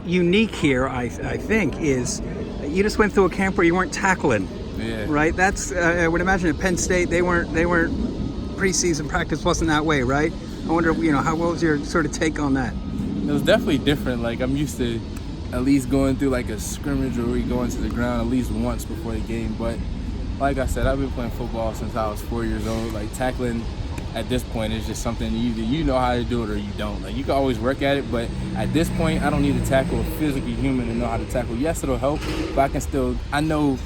unique here, I think, is you just went through a camp where you weren't tackling. Yeah. Right. That's I would imagine at Penn State they weren't preseason practice wasn't that way, right? I wonder, what was your sort of take on that? It was definitely different. Like, I'm used to at least going through like a scrimmage where we go into the ground at least once before the game. But like I said, I've been playing football since I was 4 years old. Like, tackling at this point is just something either you know how to do it or you don't. Like, you can always work at it, but at this point, I don't need to tackle a physically human to know how to tackle. Yes, it'll help, but I know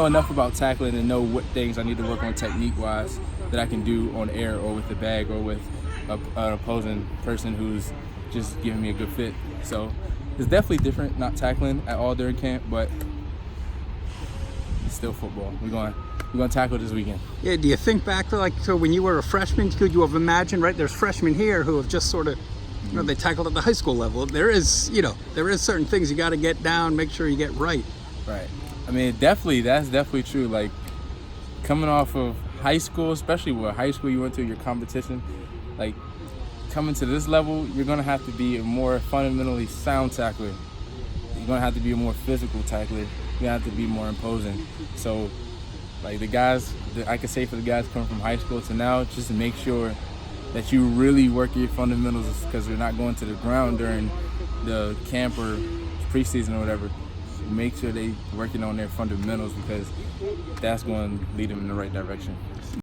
enough about tackling to know what things I need to work on technique-wise that I can do on air or with the bag or with an opposing person who's just giving me a good fit. So it's definitely different not tackling at all during camp, but it's still football. We're going to tackle this weekend. Yeah. Do you think back to when you were a freshman? Could you have imagined? Right, there's freshmen here who have just sort of, they tackled at the high school level. There is certain things you got to get down, make sure you get right. Right. I mean, that's definitely true. Like, coming off of high school, especially what high school you went to, your competition, like, coming to this level, you're going to have to be a more fundamentally sound tackler. You're going to have to be a more physical tackler. You're going to have to be more imposing. So, like, I could say for the guys coming from high school to now, just to make sure that you really work your fundamentals, because they're not going to the ground during the camp or preseason or whatever. Make sure they working on their fundamentals, because that's going to lead them in the right direction.